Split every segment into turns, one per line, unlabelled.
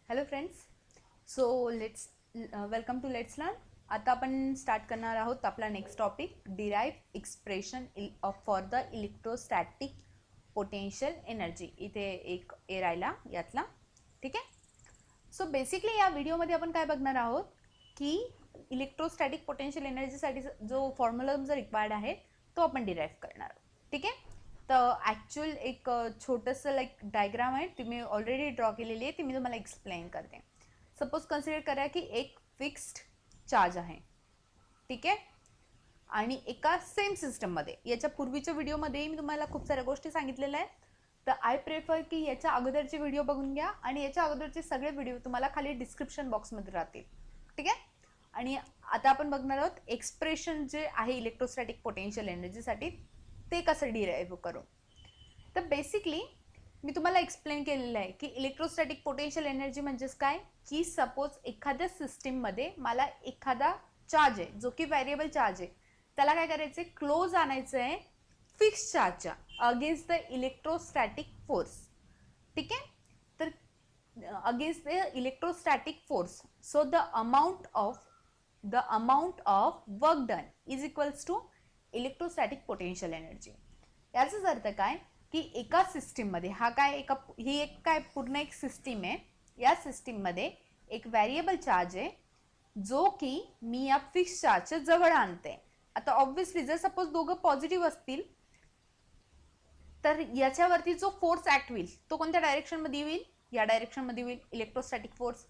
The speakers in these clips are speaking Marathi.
Hello friends. So welcome to let's learn. आता आपण स्टार्ट करणार आहोत आपला next topic, derive expression for the electrostatic potential energy. इथे एक ए राहिला यातला. ठीक आहे. सो बेसिकली या व्हिडिओमध्ये आपण काय बघणार आहोत की इलेक्ट्रोस्टॅटिक पोटेन्शियल एनर्जीसाठी जो फॉर्म्युला जो रिक्वायर्ड आहे तो आपण डिराइव्ह करणार आहोत. ठीक आहे. तर ॲक्च्युअल एक छोटंसं लाईक डायग्राम आहे, ती मी ऑलरेडी ड्रॉ केलेली आहे, ती मी तुम्हाला एक्सप्लेन करते. सपोज कन्सिडर करा की एक फिक्स्ड चार्ज आहे. ठीक आहे. आणि एका सेम सिस्टममध्ये, याच्या पूर्वीच्या व्हिडिओमध्ये मी तुम्हाला खूप साऱ्या गोष्टी सांगितलेल्या आहेत. तर आय प्रेफर की याच्या अगोदरचे व्हिडिओ बघून घ्या आणि याच्या अगोदरचे सगळे व्हिडिओ तुम्हाला खाली डिस्क्रिप्शन बॉक्समध्ये राहतील. ठीक आहे. आणि आता आपण बघणार आहोत एक्सप्रेशन जे आहे इलेक्ट्रोस्टॅटिक पोटेन्शियल एनर्जीसाठी ते कसं डिराइव्ह करू. तर बेसिकली मी तुम्हाला एक्सप्लेन केलेलं आहे की इलेक्ट्रोस्टॅटिक पोटेन्शियल एनर्जी म्हणजेच काय, की सपोज एखाद्या सिस्टीममध्ये मला एखादा चार्ज आहे जो की व्हेरिएबल चार्ज आहे, त्याला काय करायचं आहे, क्लोज आणायचं आहे फिक्स चार्जच्या अगेन्स्ट द इलेक्ट्रोस्टॅटिक फोर्स. ठीक आहे. तर against the electrostatic force, so the amount of work done is equals to electrostatic potential energy. याचाच अर्थ काय की एका सिस्टीममध्ये ही एक काय पूर्ण एक सिस्टीम आहे. या सिस्टीममध्ये एक व्हेरिएबल चार्ज आहे जो की मी या फिक्स चार्जच्या जवळ आणते. आता ऑब्व्हियसली जर सपोज दोघं पॉझिटिव्ह असतील तर याच्यावरती जो फोर्स ऍक्ट होईल तो कोणत्या डायरेक्शनमध्ये होईल, या डायरेक्शनमध्ये होईल इलेक्ट्रोस्टॅटिक फोर्स.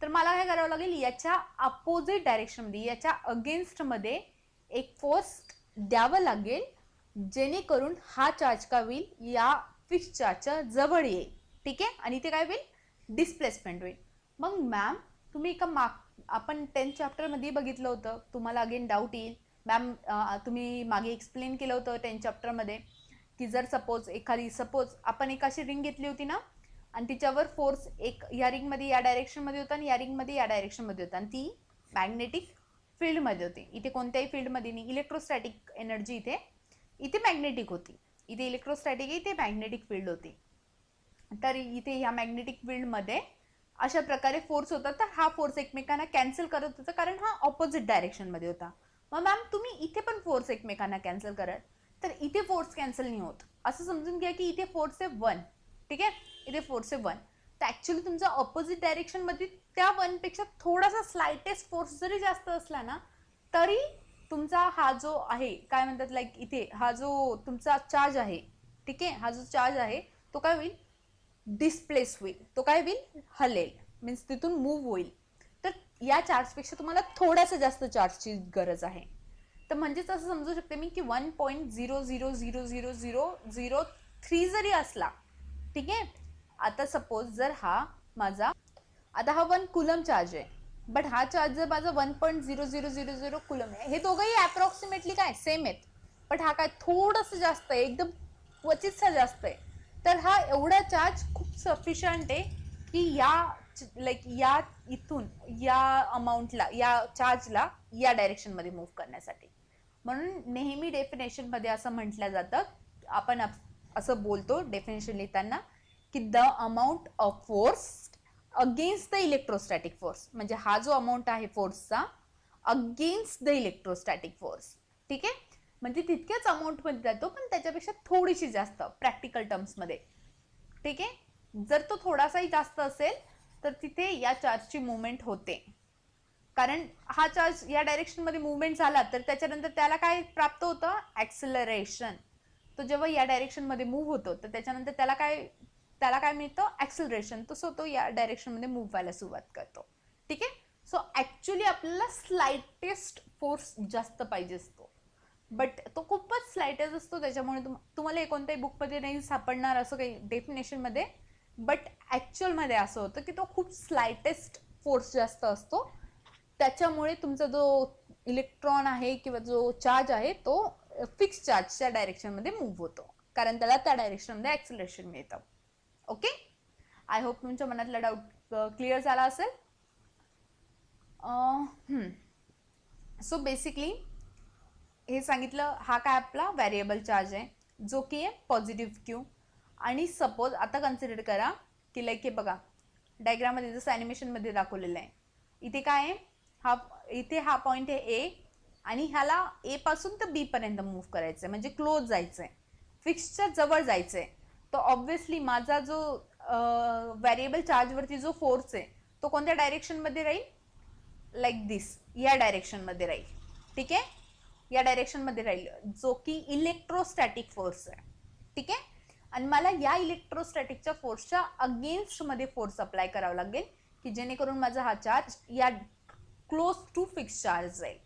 तर मला काय करावं लागेल, याच्या अपोजिट डायरेक्शनमध्ये, याच्या अगेन्स्टमध्ये एक फोर्स द्यावं लागेल जेणेकरून हा चार्ज काय होईल, या फिक्स चार्जच्या जवळ येईल. ठीक आहे. आणि ते काय होईल, डिस्प्लेसमेंट होईल. मग मॅम तुम्ही आपण 10th चॅप्टरमध्ये बघितलं होतं, तुम्हाला अगेन डाऊट येईल मॅम, तुम्ही मागे एक्सप्लेन केलं होतं 10th चॅप्टरमध्ये की जर सपोज आपण एक अशी रिंग घेतली होती ना आणि तिच्यावर फोर्स एक या रिंगमध्ये या डायरेक्शनमध्ये होता आणि या रिंगमध्ये या डायरेक्शनमध्ये होता आणि ती मॅग्नेटिक फील्डमध्ये होती. इथे कोणत्याही फील्डमध्ये नाही, इलेक्ट्रोस्टॅटिक एनर्जी इथे मॅग्नेटिक होती. इथे इलेक्ट्रोस्टॅटिक इथे मॅग्नेटिक फील्ड होती. तर इथे ह्या मॅग्नेटिक फील्डमध्ये अशा प्रकारे फोर्स होता. तर हा फोर्स एकमेकांना कॅन्सल करत होता कारण हा ऑपोजिट डायरेक्शनमध्ये होता. मग मॅम तुम्ही इथे पण फोर्स एकमेकांना कॅन्सल कराल, तर इथे फोर्स कॅन्सल नाही होत. असं समजून घ्या की इथे फोर्स आहे 1. ठीक आहे. इथे फोर्स आहे 1. तर ॲक्च्युली तुमचा ऑपोजिट डायरेक्शनमध्ये त्या 1 पेक्षा थोडासा स्लाइटेस्ट फोर्स जरी जास्त असला ना तरी तुमचा हा जो आहे काय म्हणतात लाईक इथे हा जो तुमचा चार्ज आहे, ठीक आहे, हा जो चार्ज आहे तो काय होईल, डिस्प्लेस होईल. तो काय होईल, हलेल, मीन्स तिथून मूव्ह होईल. तर या चार्जपेक्षा तुम्हाला थोड्यासा जास्त चार्जची गरज आहे. तर म्हणजेच असं समजू शकते मी की 1.0000003 जरी असला, ठीक आहे. आता सपोज जर हा 1 कुलम चार्ज आहे, बट हा चार्ज जर माझा 1.0000 कुलम आहे, हे दोघंही अप्रॉक्सिमेटली काय सेम आहेत, बट हा काय थोडंसं जास्त आहे, एकदम क्वचितसा जास्त आहे. तर हा एवढा चार्ज खूप सफिशियंट आहे की या इथून या अमाऊंटला, या चार्जला या डायरेक्शनमध्ये मूव्ह करण्यासाठी. म्हणून नेहमी डेफिनेशनमध्ये असं म्हटलं जातं, आपण असं बोलतो डेफिनेशन लिहिताना की the amount of force against the electrostatic force, म्हणजे हा जो अमाऊंट आहे फोर्सचा अगेन्स्ट द इलेक्ट्रोस्टॅटिक फोर्स. ठीक आहे. म्हणजे तितक्याच अमाऊंटमध्ये जातो पण त्याच्यापेक्षा थोडीशी जास्त प्रॅक्टिकल टर्म्समध्ये. ठीक आहे. जर तो थोडासाही जास्त असेल तर तिथे या चार्जची मुवमेंट होते, कारण हा चार्ज या डायरेक्शनमध्ये मुवमेंट झाला तर त्याच्यानंतर त्याला काय प्राप्त होतं, ॲक्सिलरेशन. तो जेव्हा या डायरेक्शनमध्ये मूव्ह होतो तर त्याच्यानंतर त्याला काय मिळतं, ॲक्सिलरेशन. तसं तो या डायरेक्शनमध्ये मूव्ह व्हायला सुरुवात करतो. ठीक आहे. सो ॲक्च्युली आपल्याला स्लाइटेस्ट फोर्स जास्त पाहिजे असतो, बट तो खूपच स्लाइटेस्ट असतो. त्याच्यामुळे तुम्हाला कोणत्याही बुकमध्ये नाही सापडणार असं काही डेफिनेशनमध्ये, बट ॲक्च्युअलमध्ये असं होतं की तो खूप स्लाइटेस्ट फोर्स जास्त असतो. त्याच्यामुळे तुमचा जो इलेक्ट्रॉन आहे किंवा जो चार्ज आहे तो फिक्स चार्जच्या डायरेक्शनमध्ये मूव्ह होतो, कारण त्याला त्या डायरेक्शनमध्ये ॲक्सिलरेशन मिळतं. ओके. आय होप तुमच्या मनातला डाऊट क्लिअर झाला असेल. सो बेसिकली हे सांगितलं, हा काय आपला व्हेरिएबल चार्ज आहे जो की आहे पॉझिटिव्ह क्यू. आणि सपोज आता कन्सिडर करा की लाईक हे बघा, डायग्राम मध्ये जसं ॲनिमेशन मध्ये दाखवलेलं आहे. इथे काय आहे, इथे हा पॉइंट आहे ए, आणि ह्याला ए पासून तर बी पर्यंत मूव्ह करायचंय, म्हणजे क्लोज जायचंय, फिक्सच्या जवळ जायचंय. तो ऑब्व्हियसली माझा जो व्हेरिएबल चार्ज वरती जो फोर्स आहे तो कोणत्या डायरेक्शन मध्ये राहील, लाईक दिस, या डायरेक्शन मध्ये राहील. ठीक आहे, या डायरेक्शन मध्ये राहील, जो की इलेक्ट्रोस्टॅटिक फोर्स आहे. ठीक आहे, आणि मला या इलेक्ट्रोस्टॅटिकच्या फोर्सच्या अगेन्स्ट मध्ये फोर्स अप्लाय करावा लागेल, की जेणेकरून माझा हा चार्ज या क्लोज टू फिक्स चार्ज जाईल.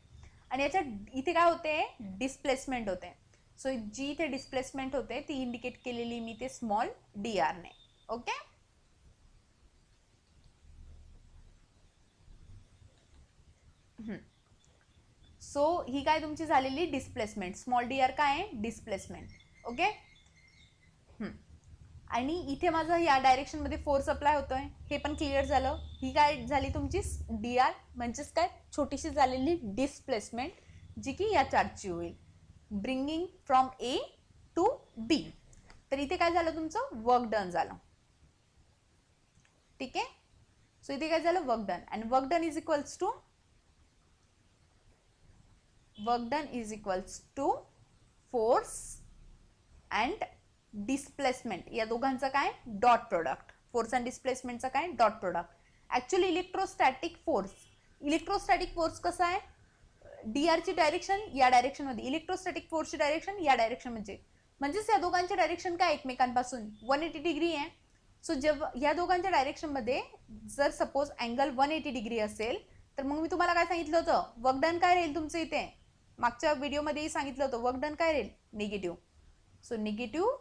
आणि याच्या इथे काय होते, डिस्प्लेसमेंट होते. सो जी इथे डिस्प्लेसमेंट होते ती इंडिकेट केलेली मी ते स्मॉल डी आर ने. ओके, सो ही काय तुमची झालेली डिस्प्लेसमेंट, स्मॉल डी आर काय आहे, डिस्प्लेसमेंट. ओके, आणि इथे माझा या डायरेक्शन मध्ये फोर्स अप्लाय होतोय, हे पण क्लिअर झालं. ही काय झाली तुमची डी आर, म्हणजेच काय, छोटीशी झालेली डिस्प्लेसमेंट, जी की या चार्जची होईल, bringing from A to be. तर इथे काय झालं, तुमचं वर्क डन झालं. ठीक आहे, सो इथे काय झालं, work done. And work done is equals to force and displacement, या दोघांचा काय, डॉट प्रोडक्ट. फोर्स अँड डिस्प्लेसमेंटचा काय, dot product. Actually electrostatic force कसा आहे, डी आरची डायरेक्शन या डायरेक्शन मध्ये, इलेक्ट्रोस्टॅटिक फोर्सची डायरेक्शन या डायरेक्शन मध्ये, म्हणजेच या दोघांची डायरेक्शन काय एकमेकांपासून 180 डिग्री आहे. सो जेव्हा या दोघांच्या डायरेक्शन मध्ये जर सपोज अँगल 180 डिग्री असेल, तर मग मी तुम्हाला काय सांगितलं होतं, वर्क डन काय राहील तुमचं, इथे मागच्या व्हिडिओमध्येही सांगितलं होतं, वर्क डन काय राहील, negative. So negative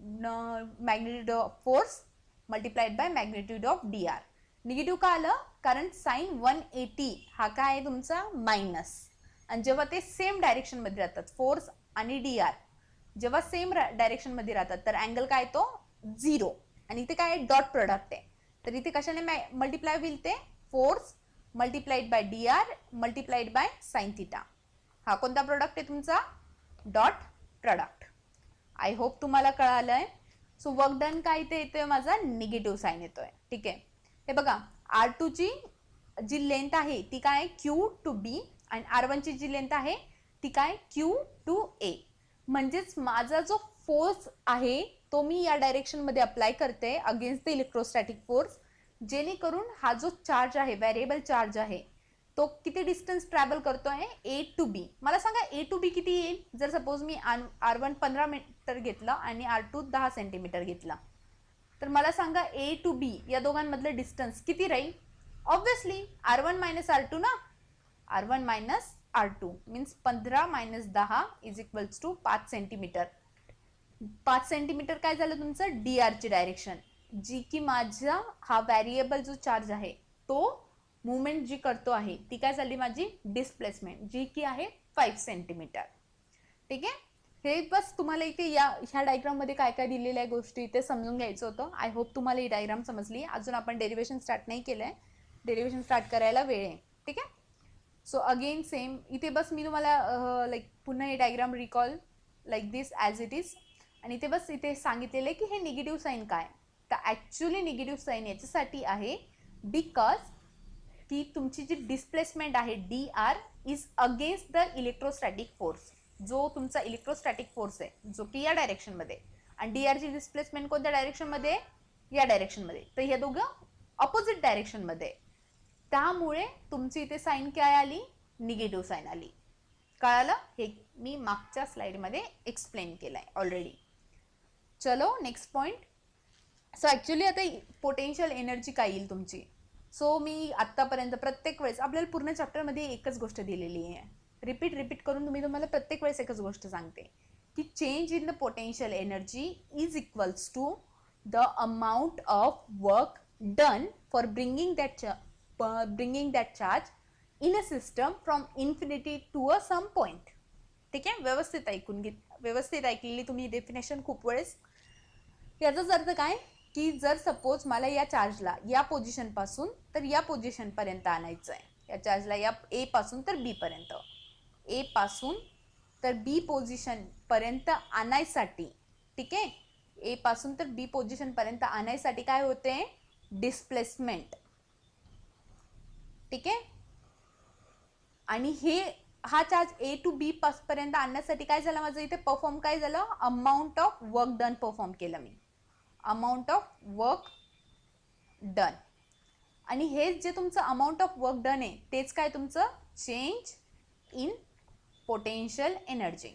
magnitude of force multiplied by magnitude of d r. Negative का आलं, कारण साइन 180 हा काय आहे तुमचा मायनस, आणि जेव्हा ते सेम डायरेक्शन मध्ये राहतात, फोर्स आणि डी आर जेव्हा सेम डायरेक्शन मध्ये राहतात, तर अँगल काय तो 0, आणि इथे काय डॉट प्रोडक्ट आहे. तर इथे कशाने मल्टिप्लाय होईल, ते force multiplied by d r multiplied by sine theta. हा कोणता प्रोडक्ट आहे तुमचा, डॉट प्रोडक्ट. आय होप तुम्हाला कळालंय. सो वर्क डन काय इथे येतोय, माझा निगेटिव्ह साइन येतोय. ठीक आहे, हे बघा, R2 ची जी लेंथ आहे ती काय, Q टू B, आणि R1 ची जी लेंथ आहे ती काय, Q टू A. म्हणजेच माझा जो फोर्स आहे तो मी या डायरेक्शन मध्ये अप्लाय करते अगेन्स्ट द इलेक्ट्रोस्टॅटिक फोर्स, जेणेकरून हा जो चार्ज आहे, व्हेरिएबल चार्ज आहे, तो किती डिस्टन्स ट्रॅव्हल करतोय, ए टू बी. मला सांगा ए टू बी किती येईल, जर सपोज मी R1 15 मीटर घेतला आणि R2 10 सेंटीमीटर घेतला, तर मला सांगा ए टू बी या दोघांमधलं डिस्टन्स किती राहील. ऑब्व्हियसली R1 मायनस R2 ना, R1 minus R2 means 15 minus 10 is equals to 5 centimetre. 5 centimetre काय झालं तुमचं, डी आरची डायरेक्शन, जी की माझा हा व्हेरिएबल जो चार्ज आहे तो मुवमेंट जी करतो आहे ती काय झाली माझी डिस्प्लेसमेंट, जी की आहे 5 सेंटीमीटर. ठीक आहे, हे बस तुम्हाला इथे ह्या डायग्राम मध्ये काय काय दिलेल्या गोष्टी इथे समजून घ्यायचं होतं. आय होप तुम्हाला ही डायग्राम समजली. अजून आपण डेरिव्हेशन स्टार्ट नाही केलंय, डेरिव्हेशन स्टार्ट करायला वेळ आहे. ठीक आहे, सो अगेन सेम इथे बस मी तुम्हाला लाईक पुन्हा हे diagram recall like this as it is, आणि इथे बस इथे सांगितलेलं आहे की हे निगेटिव्ह साईन काय, तर ॲक्च्युली निगेटिव्ह साईन याच्यासाठी आहे बिकॉज की तुमची जी डिस्प्लेसमेंट आहे d r is against the electrostatic force, जो तुमचा इलेक्ट्रोस्टॅटिक फोर्स आहे जो की या डायरेक्शन मध्ये, आणि डी आरची डिस्प्लेसमेंट कोणत्या डायरेक्शन मध्ये, या डायरेक्शन मध्ये, तर हे दोघं ऑपोजिट डायरेक्शन मध्ये, त्यामुळे तुमची इथे साईन काय आली, निगेटिव्ह साईन आली. कळालं, हे मी मागच्या स्लाइड मध्ये एक्सप्लेन केलंय ऑलरेडी. चलो नेक्स्ट पॉइंट. सो ऍक्च्युली आता पोटेन्शियल एनर्जी काय येईल तुमची. सो मी आतापर्यंत प्रत्येक वेळेस आपल्याला पूर्ण चॅप्टरमध्ये एकच गोष्ट दिलेली आहे, रिपीट करून तुम्हाला प्रत्येक वेळेस एकच गोष्ट सांगते की change in the potential energy is equals to the amount of work done for bringing that charge in a system from infinity to a some point. ठीक आहे, व्यवस्थित ऐकलेली तुम्ही डेफिनेशन खूप वेळेस. याचाच अर्थ काय की जर सपोज मला या चार्जला या पोझिशन पासून तर या पोझिशन पर्यंत आणायचं आहे, या चार्जला या ए पासून तर बी पर्यंत, ए पासून तर बी पोझिशन पर्यंत आणायसाठी, ठीक आहे, ए पासून तर बी पोझिशन पर्यंत आणायसाठी काय होते, डिस्प्लेसमेंट. ठीक आहे. आणि हा चार्ज ए टू बी पर्यंत आणण्यासाठी काय झालं माझं इथे परफॉर्म काय झालं, amount of work done perform केलं मी, अमाऊंट ऑफ वर्क डन. आणि हेच जे तुमचं अमाऊंट ऑफ वर्क डन आहे तेच काय तुमचं चेंज इन पोटेन्शियल एनर्जी.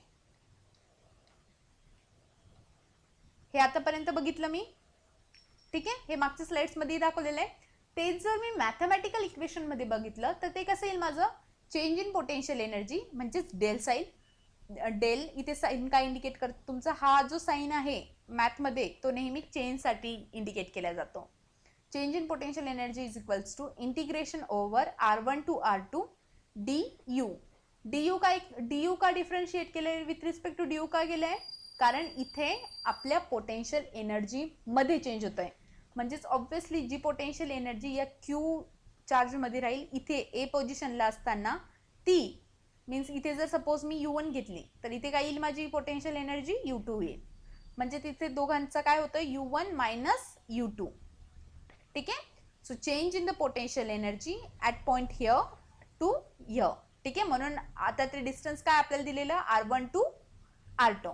हे आतापर्यंत बघितलं मी. ठीक आहे. हे मागच्या स्लाइड्स मध्ये दाखवलेलं आहे. तेच जर मी मॅथमॅटिकल इक्वेशन मध्ये बघितलं तर ते कसं येईल माझं, चेंज इन पोटेन्शियल एनर्जी म्हणजेच डेल साइन. डेल इथे साइन काय इंडिकेट करतो, तुमचा हा जो साइन आहे मॅथमध्ये तो नेहमी चेंजसाठी इंडिकेट केला जातो. Change in potential energy is equals to integration over R1 to R2 du. du का डिफरन्शिएट केलंय विथ रिस्पेक्ट टू du का केलंय, कारण इथे आपल्या पोटेन्शियल एनर्जी मध्ये चेंज होत आहे. म्हणजेच ऑब्व्हियसली जी पोटेन्शियल एनर्जी या क्यू चार्ज मध्ये राहील इथे ए पोझिशनला असताना ती मीन्स इथे जर सपोज मी U1 घेतली तर इथे काय येईल माझी पोटेन्शियल एनर्जी U2 येईल. म्हणजे तिथे दोघांचं काय होतं U1 मायनस U2. ठीक आहे. So change in the potential energy at point here to here. ठीक आहे. म्हणून आता ते डिस्टन्स काय आपल्याला दिलेलं R1 टू R2.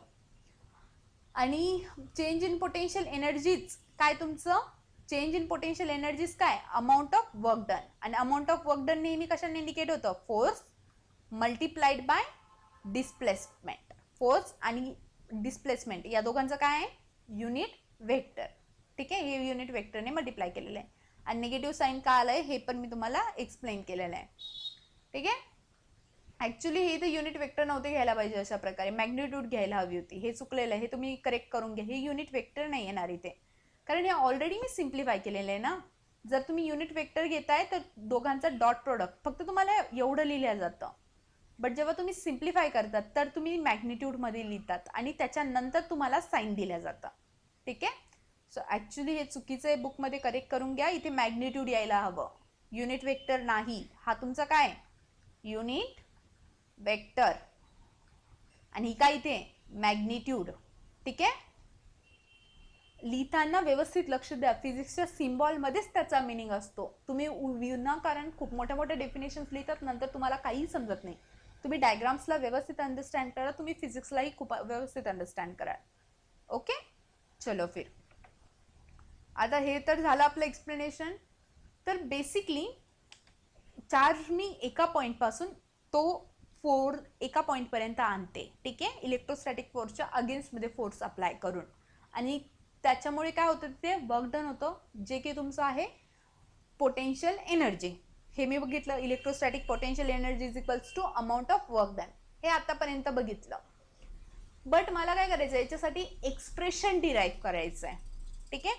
आणि चेंज इन पोटेन्शियल एनर्जीज काय तुमचं, चेंज इन पोटेन्शियल एनर्जीज काय अमाऊंट ऑफ वर्क डन. आणि अमाऊंट ऑफ वर्क डन नेहमी कशाने इंडिकेट होतं, force multiplied bye displacement. Force आणि डिस्प्लेसमेंट या दोघांचं काय आहे युनिट वेक्टर. ठीक आहे. हे युनिट वेक्टरने मल्टिप्लाय केलेलं आहे. आणि निगेटिव्ह साईन का आलंय हे पण मी तुम्हाला एक्सप्लेन केलेलं आहे. ठीक आहे. ॲक्च्युली हे तर युनिट वेक्टर नव्हते घ्यायला पाहिजे, अशा प्रकारे मॅग्निट्यूड घ्यायला हवी होती. हे चुकलेलं आहे, हे तुम्ही करेक्ट करून घ्या. हे युनिट वेक्टर नाही येणार इथे, कारण हे ऑलरेडी मी सिम्प्लिफाय केलेलं आहे ना. जर तुम्ही युनिट वेक्टर घेताय तर दोघांचा डॉट प्रोडक्ट फक्त तुम्हाला एवढं लिहिलं जातं. बट जेव्हा तुम्ही सिम्प्लिफाय करतात तर तुम्ही मॅग्निट्यूडमध्ये लिहितात आणि त्याच्यानंतर तुम्हाला साईन दिल्या जातं. ठीक आहे. सो ॲक्च्युली हे चुकीचं आहे, बुकमध्ये करेक्ट करून घ्या. इथे मॅग्निट्यूड यायला हवं, युनिट वेक्टर नाही. हा तुमचा काय युनिट वेक्टर आणि ही काय इथे मॅग्निट्यूड. ठीक आहे. लिहिताना व्यवस्थित लक्ष द्या, फिजिक्सच्या सिम्बॉलमध्येच त्याचा मिनिंग असतो. तुम्ही विनाकारण खूप मोठ्या मोठ्या डेफिनेशन्स लिहितात, नंतर तुम्हाला काही समजत नाही. तुम्ही डायग्राम्सला व्यवस्थित अंडरस्टँड करा, तुम्ही फिजिक्सलाही खूप व्यवस्थित अंडरस्टँड करा. ओके. चलो फिर आता हे तर झालं आपलं एक्सप्लेनेशन. तर बेसिकली चार्ज मी एका पॉईंटपासून तो एका पॉईंटपर्यंत आणते. ठीक आहे. इलेक्ट्रोस्टॅटिक फोर्सच्या अगेन्स्टमध्ये फोर्स अप्लाय करून, आणि त्याच्यामुळे काय होतं ते वर्क डन होतं, जे की तुमचं आहे पोटेन्शियल एनर्जी. हे मी बघितलं, electrostatic potential energy is equals to amount of work done. हे आतापर्यंत बघितलं. बट मला काय करायचं आहे, याच्यासाठी एक्सप्रेशन डिराईव्ह करायचं आहे. ठीक आहे.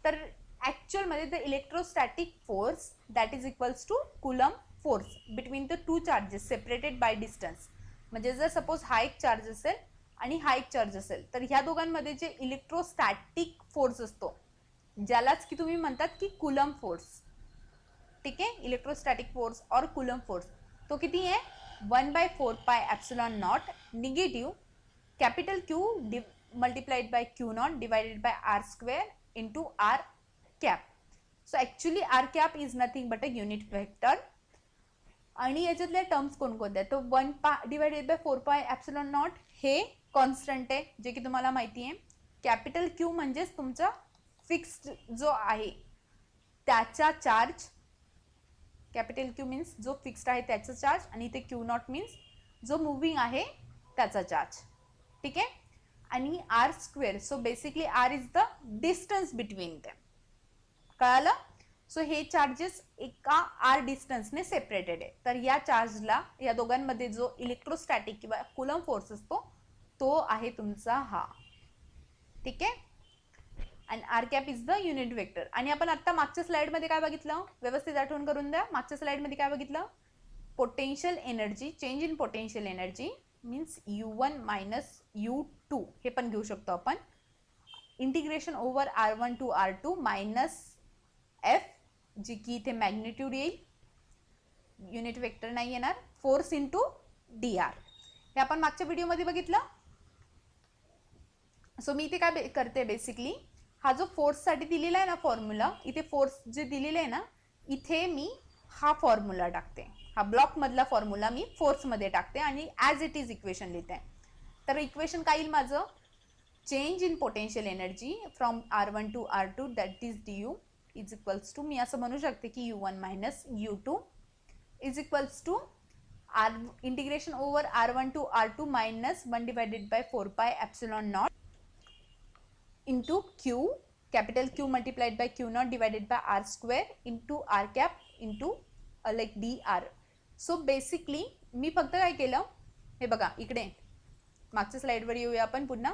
तर ॲक्च्युअलमध्ये the electrostatic force that is equals to Coulomb force between the two charges separated by distance. म्हणजे जर सपोज हा एक चार्ज असेल आणि हा एक चार्ज असेल तर ह्या दोघांमध्ये जे इलेक्ट्रोस्टॅटिक फोर्स असतो, ज्यालाच की तुम्ही म्हणतात की कुलम फोर्स. ठीक आहे. इलेक्ट्रोस्टॅटिक फोर्स और कुलम फोर्स तो किती आहे 1/4πε0 negative capital Q multiplied by Q0 divided by R² into R cap. So actually R cap is nothing but a unit vector. आणि याच्यातल्या टर्म्स कोणकोणत्या, तो 1/4πε0 हे कॉन्स्टंट आहे जे की तुम्हाला माहिती आहे. कॅपिटल क्यू म्हणजेच तुमचा फिक्स्ड जो आहे त्याचा चार्ज, कॅपिटल क्यू मीन्स जो फिक्स्ड आहे त्याचा चार्ज, आणि इथे Q0 मीन्स जो मूव्हिंग आहे त्याचा चार्ज. ठीक आहे. आणि R², so basically R is the distance between them. कळालं. सो हे चार्जेस एका R डिस्टन्सने सेपरेटेड आहे. तर या चार्जला, या दोघांमध्ये जो इलेक्ट्रोस्टॅटिक किंवा कुलम फोर्स असतो तो आहे तुमचा हा. ठीक आहे. आणि R cap is the unit vector. आणि आपण आता मागच्या स्लाइडमध्ये काय बघितलं, व्यवस्थित आठवण करून द्या. मागच्या स्लाइडमध्ये काय बघितलं, potential energy, change in potential energy means U1 minus U2 हे पण घेऊ शकतो आपण. Integration over R1 to R2 minus F, जी की इथे मॅग्निट्यूड येईल, युनिट वेक्टर नाही येणार, फोर्स इंटू dr. हे आपण मागच्या व्हिडिओमध्ये बघितलं. सो मी इथे काय करते, बेसिकली हा जो फोर्ससाठी दिलेला आहे ना फॉर्म्युला, इथे फोर्स जे दिलेला आहे ना, इथे मी हा फॉर्म्युला टाकते, हा ब्लॉक मधला फॉर्म्युला मी फोर्समध्ये टाकते आणि ॲज इट इज इक्वेशन लिहिते. तर इक्वेशन काय येईल माझं, change in potential energy from R1 to R2 that is du is equals to, मी असं म्हणू शकते की U1 minus U2 is equals to R integration over R1 to R2 minus 1 divided by 4 pi epsilon naught into Q, capital Q multiplied by Q naught divided by R square into R cap into like dr. So basically मी फक्त काय केलं, हे बघा इकडे मागच्या स्लाइडवर येऊया आपण पुन्हा.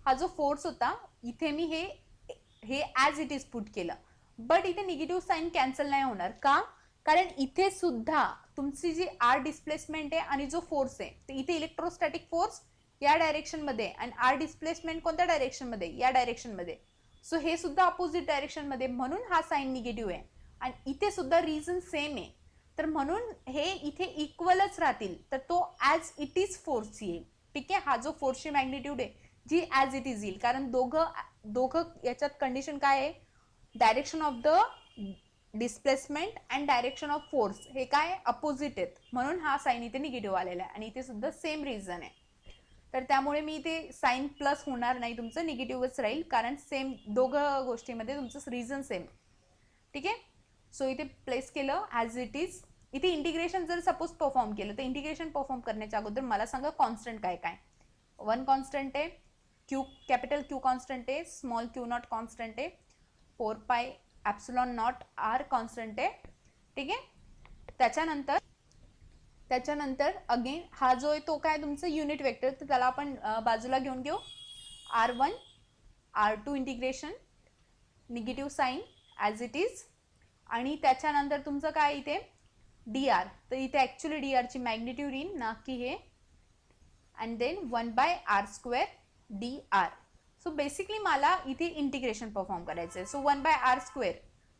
हा जो फोर्स होता इथे मी हे ॲज इट इज पुट केलं, बट इथे निगेटिव्ह साईन कॅन्सल नाही होणार का, कारण इथे सुद्धा तुमची जी आर डिस्प्लेसमेंट आहे आणि जो फोर्स आहे ते इथे इलेक्ट्रोस्टॅटिक फोर्स या डायरेक्शन मध्ये आणि आर डिस्प्लेसमेंट कोणत्या डायरेक्शन मध्ये, या डायरेक्शन मध्ये. सो हे सुद्धा अपोजिट डायरेक्शन मध्ये, म्हणून हा साइन निगेटिव्ह आहे आणि इथे सुद्धा रिझन सेम आहे, तर म्हणून हे इथे इक्वलच राहतील, तर तो ॲज इट इज फोर्स येईल. ठीक आहे, हा जो फोर्सची मॅग्निट्यूड आहे जी ॲज इट इज येईल, कारण दोघं याच्यात कंडिशन काय आहे, direction of the displacement and direction of force हे काय अपोजिट आहेत, म्हणून हा साइन इथे निगेटिव्ह आलेला आहे आणि इथे सुद्धा सेम रिझन आहे. तर त्यामुळे मी इथे साइन प्लस होणार नाही, तुमचं निगेटिव्हच राहील, कारण सेम दोघं गोष्टीमध्ये तुमचं रिझन सेम. ठीक आहे, सो इथे प्लेस केलं ॲज इट इज. इथे इंटिग्रेशन जर सपोज परफॉर्म केलं तर इंटिग्रेशन परफॉर्म करण्याच्या अगोदर मला सांगा कॉन्स्टंट काय काय. 1 कॉन्स्टंट आहे, क्यू कॅपिटल क्यू कॉन्स्टंट आहे, स्मॉल क्यू नॉट कॉन्स्टंट आहे, 4 pi epsilon not R constant आहे. ठीक आहे, त्याच्यानंतर अगेन हा जो आहे तो काय तुमचं युनिट वेक्टर, तर त्याला आपण बाजूला घेऊन घेऊ. R1 R2 integration negative sign as it is, आणि त्याच्यानंतर तुमचं काय इथे dr, तर इथे ॲक्च्युली dr ची मॅग्निट्यूड येईल ना की हे, and then 1 by R square dr. So basically मला इथे इंटिग्रेशन परफॉर्म करायचं आहे. So 1 by R square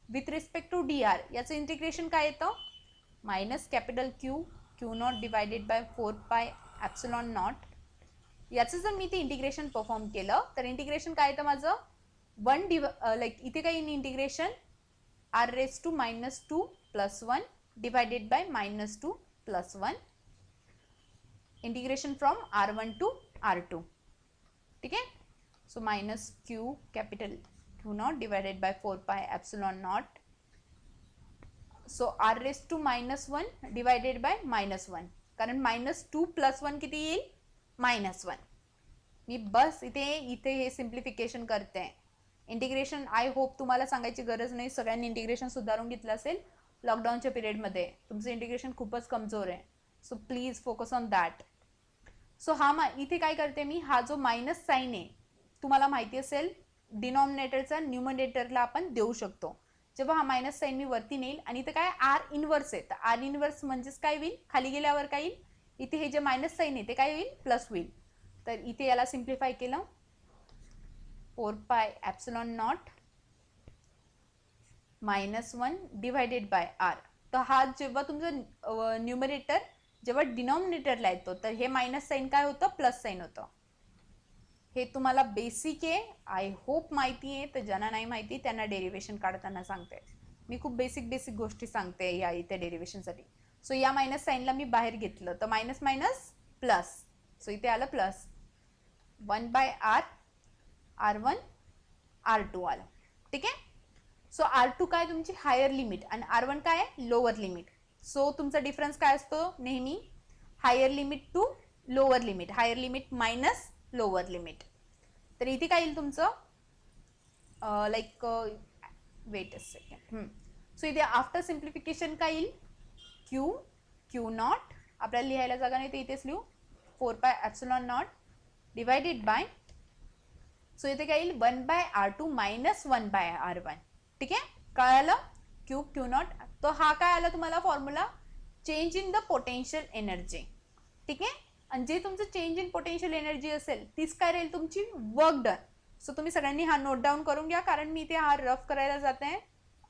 with respect to dr याचं इंटिग्रेशन काय येतं, minus capital Q naught divided by 4 pi epsilon not. याचं जर मी ते इंटिग्रेशन परफॉर्म केलं तर इंटिग्रेशन काय येतं माझं, लाईक इथे काय integration r raise to -2 plus 1 divided by -2 plus 1, integration from R1 to R2. ठीक आहे, so minus Q capital Q naught divided by 4 pi epsilon naught. So r raise to -1 divided by -1, कारण -2 प्लस 1 किती येईल, -1. मी बस इथे हे सिम्प्लिफिकेशन करते. इंटिग्रेशन आय होप तुम्हाला सांगायची गरज नाही, सगळ्यांनी इंटिग्रेशन सुधारून घेतलं असेल. लॉकडाऊनच्या पिरियडमध्ये तुमचं इंटिग्रेशन खूपच कमजोर आहे, so please focus on that. So हा इथे काय करते मी, हा जो मायनस साईन आहे तुम्हाला माहिती असेल डिनॉमिनेटरचा न्यूमरेटरला आपण देऊ शकतो. जेव्हा हा मायनस साईन मी वरती नेईल आणि इथे काय आर इनवर्स आहे, तर आर इनवर्स म्हणजेच काय होईल, खाली गेल्यावर काय येईल, इथे हे जे मायनस साईन आहे ते काय होईल, प्लस होईल. तर इथे याला सिम्प्लिफाय केलं, 4 pi epsilon naught -1 divided bye R. तर हा जेव्हा तुमचं न्यूमरेटर जेव्हा डिनॉमिनेटरला येतो तर हे मायनस साईन काय होतं, प्लस साईन होतं. हे तुम्हाला बेसिक आहे, आय होप माहिती आहे. तर ज्यांना नाही माहिती त्यांना डेरिव्हेशन काढताना सांगते मी, खूप बेसिक गोष्टी सांगते या इथे डेरिव्हेशनसाठी. सो या मायनस साईनला मी बाहेर घेतलं तर मायनस मायनस प्लस, सो इथे आलं plus 1 bye R, R1 R2 आलं. ठीक आहे, सो R2 काय तुमची हायर लिमिट आणि R1 काय आहे लोअर लिमिट. सो तुमचा डिफरन्स काय असतो नेहमी, higher limit to lower limit, higher limit minus lower limit. तर इथे काय येईल तुमचं, like wait a second. So इथे आफ्टर सिम्प्लिफिकेशन काय येईल, क्यू नॉट आपल्याला लिहायला जागा नाही तर इथेच लिहू, 4 pi epsilon not divided bye, so इथे काय येईल 1 bye R2 minus 1 bye R1. ठीक आहे, काय आलं, क्यू नॉट. तो हा काय आला तुम्हाला formula, change in the potential energy. ठीक आहे, आणि जे तुमचं चेंज इन पोटेन्शियल एनर्जी असेल तीच काय राहील तुमची वर्क डन. सो तुम्ही सगळ्यांनी हा नोट डाऊन करून घ्या, कारण मी इथे हा रफ करायला जाते,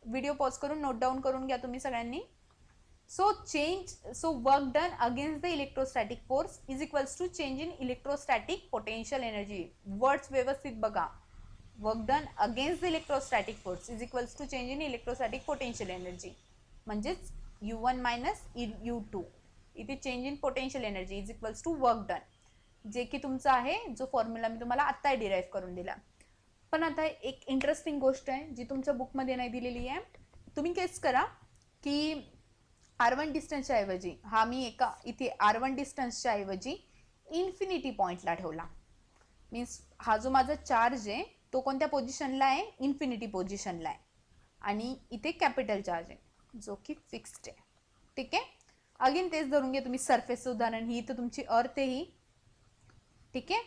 व्हिडिओ पॉज करून नोट डाऊन करून घ्या तुम्ही सगळ्यांनी. So work done against the electrostatic force is equals to change in electrostatic potential energy. Words व्यवस्थित बघा, work done against the electrostatic force is equals to change in electrostatic potential energy, म्हणजेच U1 मायनस U2. इथे change in potential energy is equals to work done, जे की तुमचा आहे जो फॉर्म्युला मी तुम्हाला आत्ता डिराईव्ह करून दिला. पण आता एक इंटरेस्टिंग गोष्ट आहे जी तुमच्या बुकमध्ये नाही दिलेली आहे. तुम्ही केस करा की R1 डिस्टन्सच्या ऐवजी हा मी एका इथे R1 डिस्टन्सच्या ऐवजी इन्फिनिटी पॉईंटला ठेवला. मीन्स हा जो माझा चार्ज आहे तो कोणत्या पोझिशनला आहे, इन्फिनिटी पोझिशनला आहे, आणि इथे कॅपिटल चार्ज आहे जो की फिक्स्ड आहे. ठीक आहे. अगेन तेच धरून घ्या तुम्ही सरफेसचं उदाहरण. ही तर तुमची अर्थ आहे ही. ठीक आहे.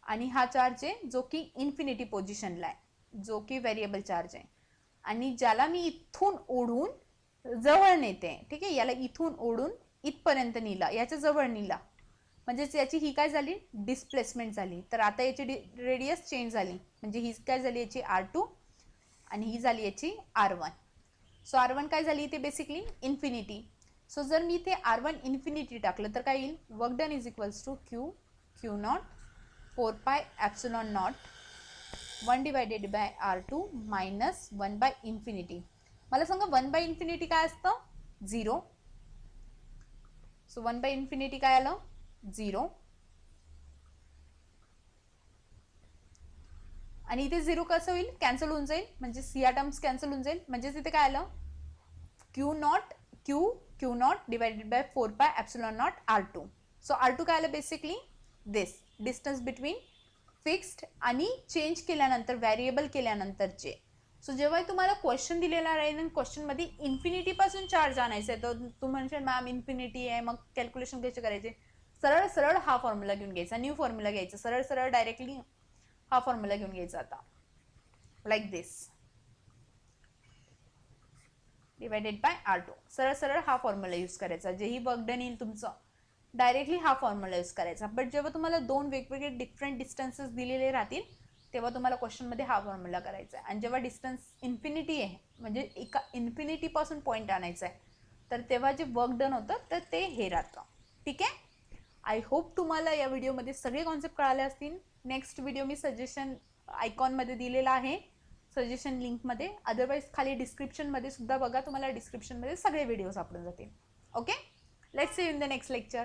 आणि हा चार्ज आहे जो की इन्फिनिटी पोझिशनला आहे, जो की व्हेरिएबल चार्ज आहे, आणि ज्याला मी इथून ओढून जवळ नेते. ठीक आहे. याला इथून ओढून इथपर्यंत नेला, याच्या जवळ नेला, म्हणजेच याची ही काय झाली, डिस्प्लेसमेंट झाली. तर आता याची रेडियस चेंज झाली, म्हणजे ही काय झाली याची R2 आणि ही झाली याची R1. सो R1 काय झाली इथे बेसिकली इन्फिनिटी. सो जर मी इथे R1 इन्फिनिटी टाकलं तर काय येईल, work done is equals to Q naught 4 pi epsilon naught 1 divided by R2 minus 1 by infinity. मला सांगा 1 बाय इन्फिनिटी काय असतं, 0. सो 1 बाय इन्फिनिटी काय आलं, 0. आणि इथे 0 कसं होईल, कॅन्सल होऊन जाईल, म्हणजे या टर्म्स कॅन्सल होऊन जाईल, म्हणजेच इथे काय आलं, Q naught divided by 4 pi epsilon not R2. So R2 काय आलं बेसिकली दिस डिस्टन्स बिटवीन फिक्स्ड आणि चेंज केल्यानंतर व्हेरिएबल केल्यानंतरचे. सो जेव्हा तुम्हाला क्वेश्चन दिलेला राहील आणि क्वेश्चनमध्ये इन्फिनिटीपासून चार्ज आणायचा आहे, तर तू म्हणशील मॅम इन्फिनिटी आहे, मग कॅल्क्युलेशन कसे करायचे. सरळ सरळ हा फॉर्म्युला घेऊन घ्यायचा, न्यू फॉर्म्युला घ्यायचा, सरळ सरळ डायरेक्टली हा फॉर्म्युला घेऊन घ्यायचा. आता like this divided by R2, सरळ सरळ हा फॉर्म्युला यूज करायचा. जेही वर्क डन येईल तुमचं डायरेक्टली हा फॉर्म्युला यूज करायचा. बट जेव्हा तुम्हाला दोन वेगवेगळे डिफरंट डिस्टन्सेस दिलेले राहतील तेव्हा तुम्हाला क्वेश्चनमध्ये हा फॉर्म्युला करायचा आहे. आणि जेव्हा डिस्टन्स इन्फिनिटी आहे, म्हणजे एका इन्फिनिटीपासून पॉईंट आणायचा आहे, तर तेव्हा जे वर्क डन होतं तर ते हे राहतं. ठीक आहे. आय होप तुम्हाला या व्हिडिओमध्ये सगळे कॉन्सेप्ट कळाले असतील. नेक्स्ट व्हिडिओ मी सजेशन आयकॉनमध्ये दिलेला आहे, सजेशन लिंकमध्ये. अदरवाईज खाली डिस्क्रिप्शनमध्ये सुद्धा बघा, तुम्हाला डिस्क्रिप्शनमध्ये सगळे व्हिडिओ सापडून जातील. Okay, let's see you in the next lecture.